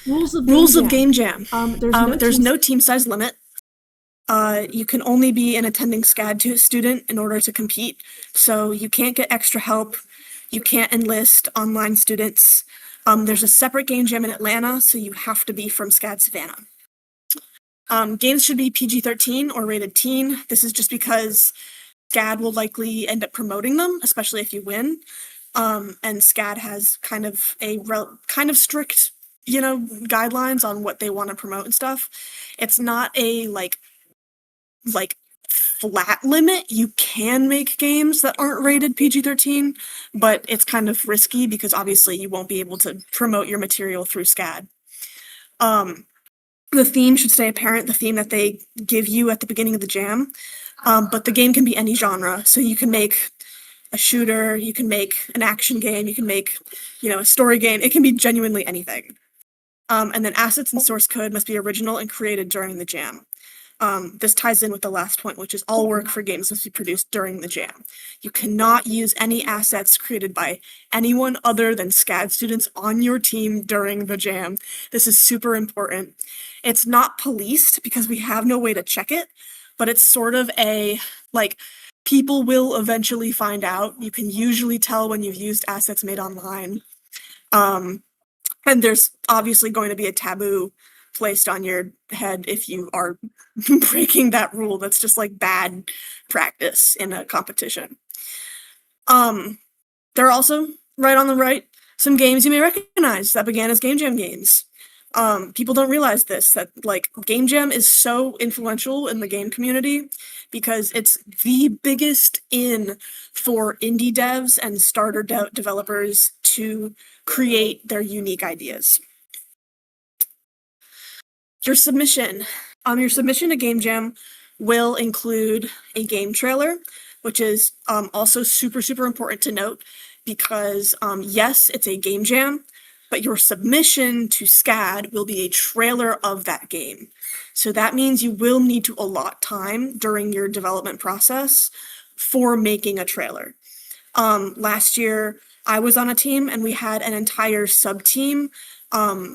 Rules of Game Jam. There's no team size limit. You can only be an attending SCAD student in order to compete, so you can't get extra help. You can't enlist online students. There's a separate game jam in Atlanta, so you have to be from SCAD Savannah. Games should be PG-13 or rated teen. This is just because SCAD will likely end up promoting them, especially if you win. And SCAD has kind of strict, guidelines on what they want to promote and stuff. It's not a like flat limit. You can make games that aren't rated PG-13, but it's kind of risky because obviously you won't be able to promote your material through SCAD. The theme should stay apparent, the theme that they give you at the beginning of the jam, but the game can be any genre. So you can make a shooter, you can make an action game, you can make, a story game. It can be genuinely anything. And then assets and source code must be original and created during the jam. This ties in with the last point, which is all work for games must be produced during the jam. You cannot use any assets created by anyone other than SCAD students on your team during the jam. This is super important. It's not policed because we have no way to check it, but it's sort of people will eventually find out. You can usually tell when you've used assets made online. And there's obviously going to be a taboo placed on your head if you are breaking that rule. That's just bad practice in a competition. There are also, right on the right, some games you may recognize that began as Game Jam games. People don't realize this, that Game Jam is so influential in the game community because it's the biggest in for indie devs and starter developers to create their unique ideas. Your submission to Game Jam will include a game trailer, which is also super, super important to note because yes, it's a game jam, but your submission to SCAD will be a trailer of that game. So that means you will need to allot time during your development process for making a trailer. Last year, I was on a team and we had an entire sub-team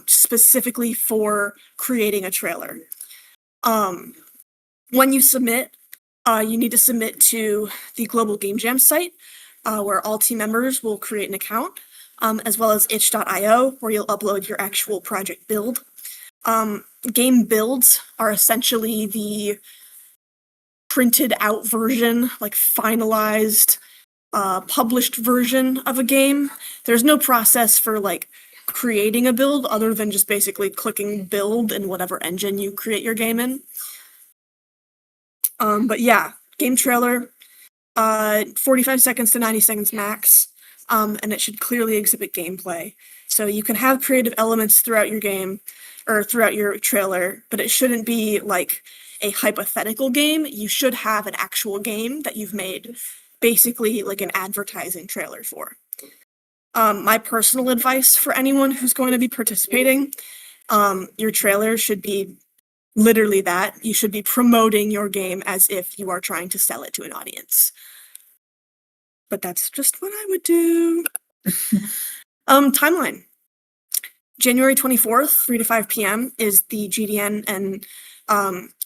specifically for creating a trailer. When you submit, you need to submit to the Global Game Jam site, where all team members will create an account, as well as itch.io, where you'll upload your actual project build. Game builds are essentially the printed out version, finalized, published version of a game. There's no process for creating a build other than just basically clicking build in whatever engine you create your game in. But yeah, game trailer, 45 seconds to 90 seconds max, and it should clearly exhibit gameplay. So you can have creative elements throughout your game or throughout your trailer, but it shouldn't be a hypothetical game. You should have an actual game that you've made, basically an advertising trailer for. My personal advice for anyone who's going to be participating, your trailer should be literally that. You should be promoting your game as if you are trying to sell it to an audience. But that's just what I would do. Timeline. January 24th, 3 to 5 p.m. is the GDN and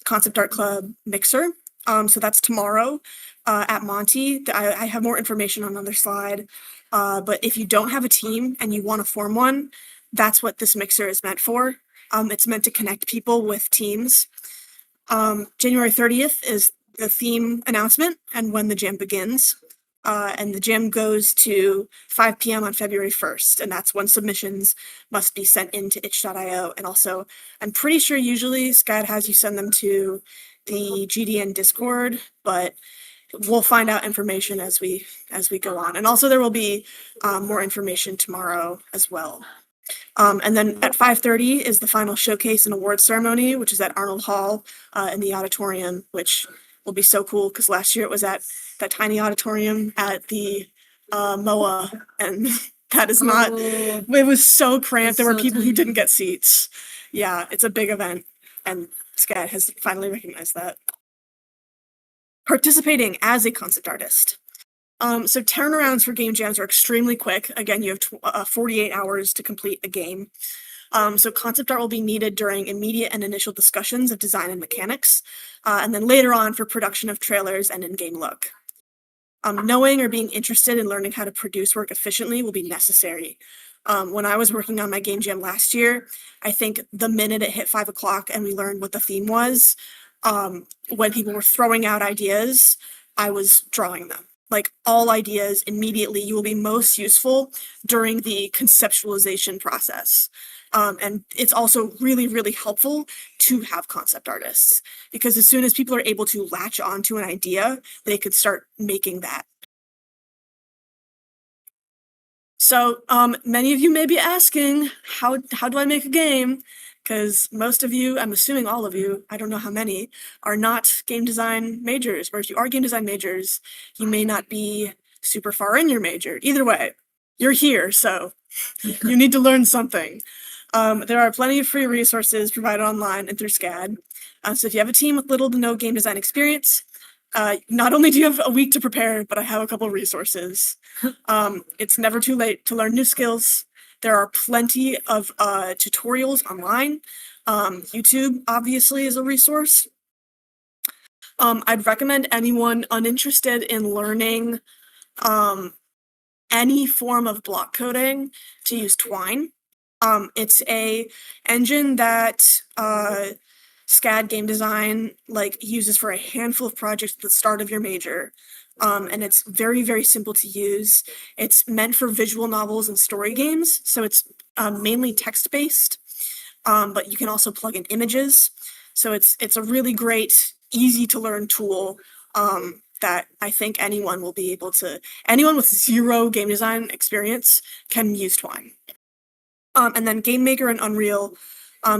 Concept Art Club mixer. So that's tomorrow at Monty. I have more information on another slide. But if you don't have a team and you want to form one, that's what this mixer is meant for. It's meant to connect people with teams. January 30th is the theme announcement and when the jam begins. And the jam goes to 5 p.m. on February 1st, and that's when submissions must be sent into itch.io. And also, I'm pretty sure usually SCAD has you send them to the GDN Discord, but we'll find out information as we go on. And also there will be more information tomorrow as well. And then at 5:30 is the final showcase and awards ceremony, which is at Arnold Hall in the auditorium, which will be so cool because last year it was at that tiny auditorium at the MOA, and that is not, it was so cramped. There were people who didn't get seats. Yeah, it's a big event, and SCAD has finally recognized that. Participating as a concept artist. So turnarounds for game jams are extremely quick. Again, you have 48 hours to complete a game. So concept art will be needed during immediate and initial discussions of design and mechanics, and then later on for production of trailers and in-game look. Knowing or being interested in learning how to produce work efficiently will be necessary. When I was working on my game jam last year, I think the minute it hit 5 o'clock and we learned what the theme was, when people were throwing out ideas, I was drawing them. Like all ideas immediately, you will be most useful during the conceptualization process. And it's also really, really helpful to have concept artists because as soon as people are able to latch onto an idea, they could start making that. So, many of you may be asking, how do I make a game? Because most of you, I'm assuming all of you, I don't know how many, are not game design majors. Or if you are game design majors, you may not be super far in your major. Either way, you're here, so you need to learn something. There are plenty of free resources provided online and through SCAD. So if you have a team with little to no game design experience, not only do you have a week to prepare, but I have a couple resources. It's never too late to learn new skills. There are plenty of tutorials online. YouTube obviously is a resource. I'd recommend anyone uninterested in learning any form of block coding to use Twine. It's a engine that SCAD game design uses for a handful of projects at the start of your major. And it's very, very simple to use. It's meant for visual novels and story games, so it's mainly text-based, but you can also plug in images. So it's a really great, easy-to-learn tool that I think anyone will be able to, anyone with zero game design experience can use Twine. And then Game Maker and Unreal.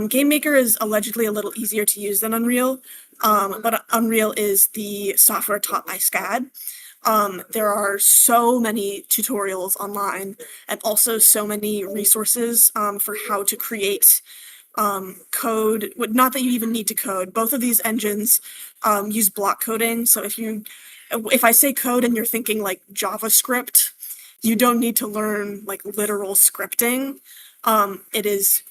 Game Maker is allegedly a little easier to use than Unreal, but Unreal is the software taught by SCAD. There are so many tutorials online and also so many resources for how to create code. Not that you even need to code. Both of these engines use block coding. So if I say code and you're thinking like JavaScript, you don't need to learn like literal scripting. It is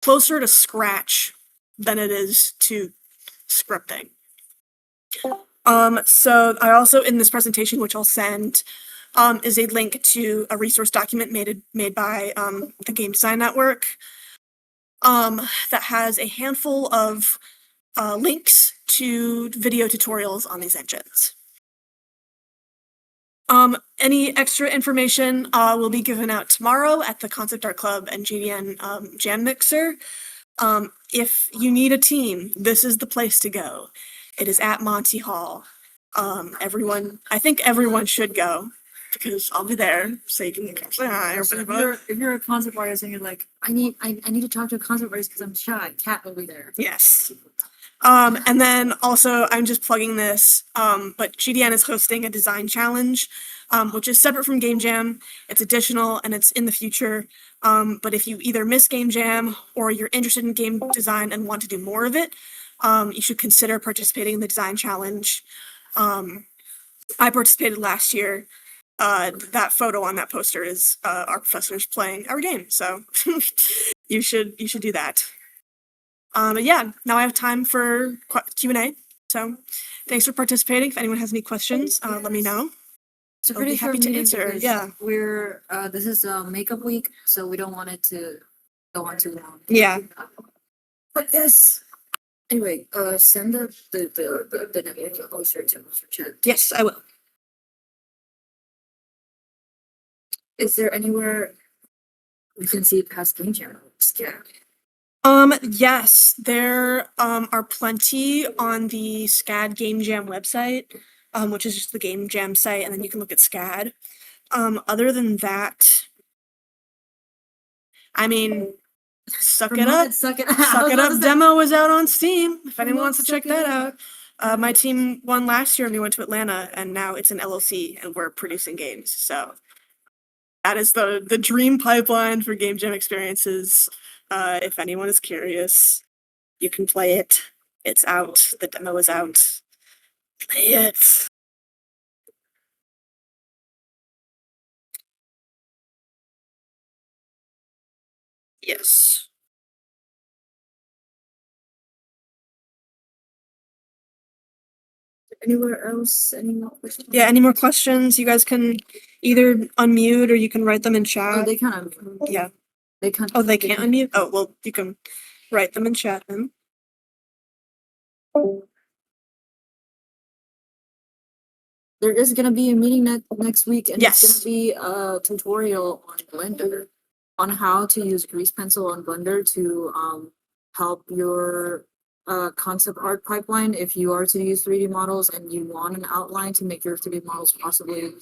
closer to Scratch than it is to scripting. So I also, in this presentation, which I'll send, is a link to a resource document made by the Game Design Network that has a handful of links to video tutorials on these engines. Any extra information will be given out tomorrow at the Concept Art Club and GDN Jam Mixer. If you need a team, this is the place to go. It is at Monty Hall. I think everyone should go because I'll be there, so you can come say hi or whatever. If you're a concept artist and you're like, I need to talk to a concept artist because I'm shy, Kat will be there. Yes. And then also, I'm just plugging this, but GDN is hosting a design challenge, which is separate from Game Jam. It's additional and it's in the future. But if you either miss Game Jam or you're interested in game design and want to do more of it, you should consider participating in the design challenge. I participated last year. That photo on that poster is our professors playing our game, so you should do that. But yeah, now I have time for Q&A. So thanks for participating. If anyone has any questions, let me know. It's a I'll pretty be happy to answer. Yeah. We're this is makeup week, so we don't want it to go on too long. Yeah. But yes. Anyway, send the network poster to chat. Yes, I will. Is there anywhere we can see past Game Jam? Yeah. Yes, there are plenty on the SCAD Game Jam website, which is just the Game Jam site, and then you can look at SCAD. Other than that, I mean, suck it up. Suck it up. Suck It Up demo is out on Steam. If anyone wants to check that out. My team won last year and we went to Atlanta, and now it's an LLC and we're producing games. So that is the dream pipeline for Game Jam experiences. If anyone is curious, you can play it. It's out. The demo is out. Play it. Yes. Anywhere else? Any more questions? Yeah, any more questions? You guys can either unmute or you can write them in Oh, chat. they kind of. Yeah. They can't. Oh, they can't unmute? Oh, well, you can write them in chat then. There is gonna be a meeting next week, and it's Yes. gonna be a tutorial on Blender, on how to use grease pencil on Blender to help your concept art pipeline. If you are to use 3D models and you want an outline to make your 3D models possibly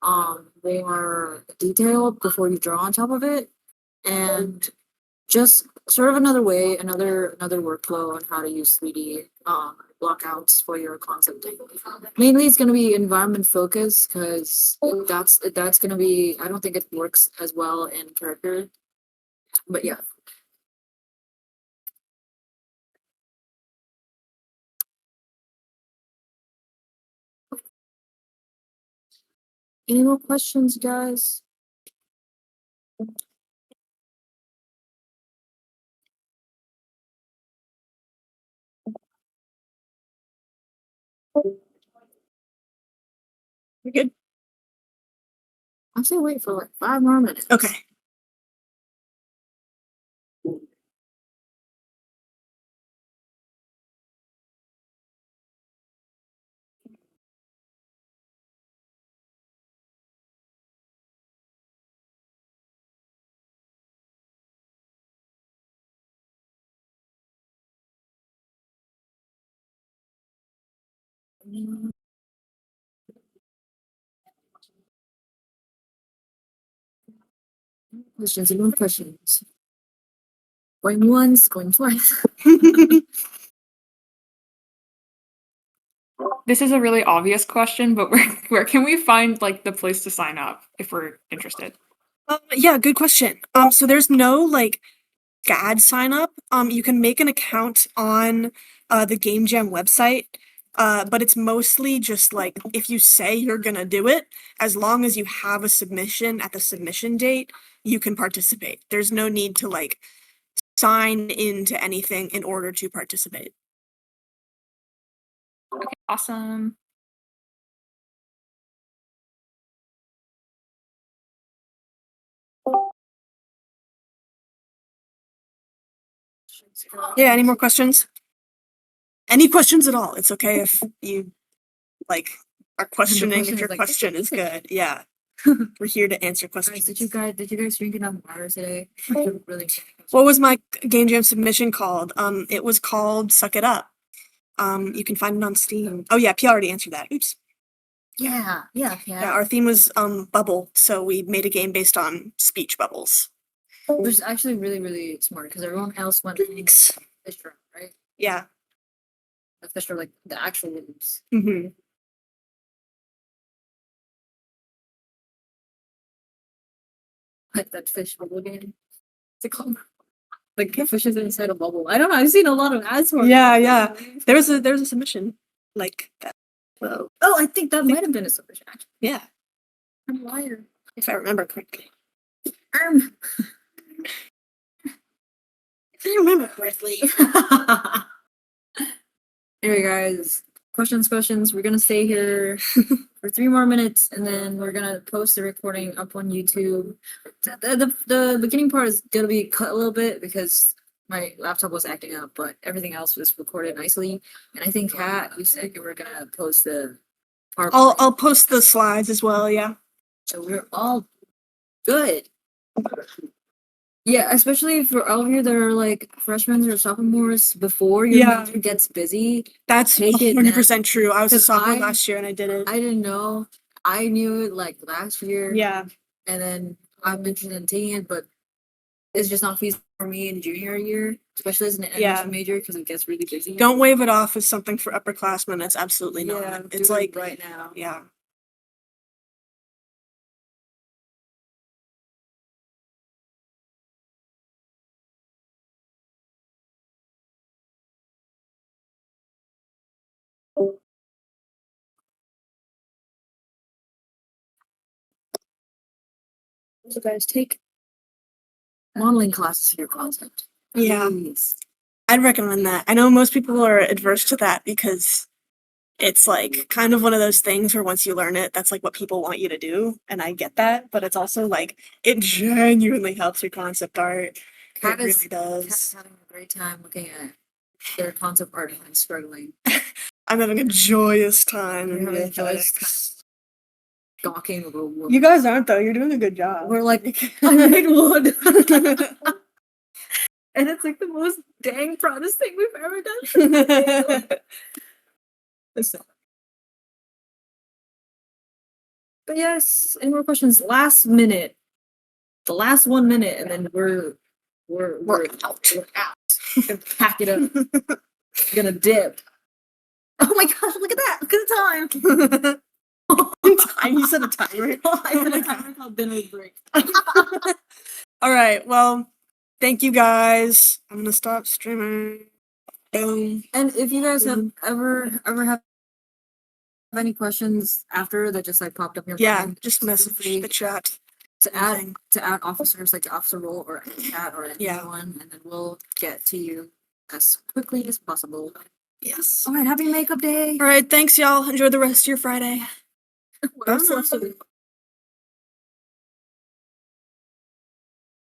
more detailed before you draw on top of it, and just sort of another way, another workflow on how to use 3D blockouts for your concept. Mainly it's gonna be environment focused because that's gonna be, I don't think it works as well in character. But yeah. Any more questions, guys? You're good? I say wait for like 5 more minutes. Okay. Questions, any more questions? Going once, going twice. This is a really obvious question, but where can we find like the place to sign up if we're interested? Yeah, good question. So there's no like SCAD sign up. You can make an account on the Game Jam website. But it's mostly just like if you say you're gonna do it, as long as you have a submission at the submission date, you can participate. There's no need to like sign into anything in order to participate. Okay, awesome. Yeah, any more questions? Any questions at all? It's okay if you like are questioning if question your is like- question is good. Yeah. We're here to answer Guys, questions. did you guys drink enough water today? Really. What was my Game Jam submission called? It was called Suck It Up. You can find it on Steam. Oh yeah, P already answered that. Oops. Yeah. Yeah, our theme was bubble, so we made a game based on speech bubbles. Which is actually really smart because everyone else went Thanks. Fisher, right? Yeah. The Fisher, like the actual names. Mm-hmm. Like that fish bubble game. What's it called? Like fishes inside a bubble. I don't know. I've seen a lot of ads for it. Yeah. There's a submission like that. Well, Oh, I think that might have been a submission. Actually, yeah, I'm a liar. if I remember correctly. If If I remember correctly. Anyway, guys, questions. We're gonna stay here for 3 more minutes, and then we're gonna post the recording up on YouTube. The beginning part is gonna be cut a little bit because my laptop was acting up, but everything else was recorded nicely. And I think Kat, you said you were gonna post the part. I'll post the slides as well. Yeah. So we're all good. Yeah, especially for all of you that are like freshmen or sophomores before your Yeah. major gets busy. That's Take it 100% true. I was a 'Cause sophomore I- last year and I did it. I didn't know. I knew it like last year. Yeah. And then I'm interested in taking it, but it's just not feasible for me in junior year, especially as an Yeah. animation major because it gets really busy. Don't wave it off as something for upperclassmen. It's absolutely not. Yeah, It's do it like right now. yeah. So guys, take modeling classes for your concept. Yeah. Please. I'd recommend that. I know most people are adverse to that because it's like kind of one of those things where once you learn it, that's like what people want you to do. And I get that, but it's also like it genuinely helps your concept art. Kat It is- really Kat is does. having a great time looking at their concept art and struggling. I'm having a joyous time in You're having a joyous VFX. Gawking over wood. You guys aren't though. You're doing a good job. We're like, I made wood. And it's like the most dang proudest thing we've ever done. Listen. But yes, any more questions? Last minute. The last 1 minute, and then we're out. We're out. Gonna pack it up. Gonna dip. Oh my gosh, look at that. Look at the time. Time? You said a timer? I said a timer called dinner break. All right. Well, thank you guys. I'm gonna stop streaming. Boom. And if you guys have ever have any questions after that just like popped up in your Yeah, mind, just feel message free the chat. to anything. add officers like the officer role or chat or Yeah. anyone, and then we'll get to you as quickly as possible. Yes. All right, happy makeup day. All right. Thanks, y'all. Enjoy the rest of your Friday. What else?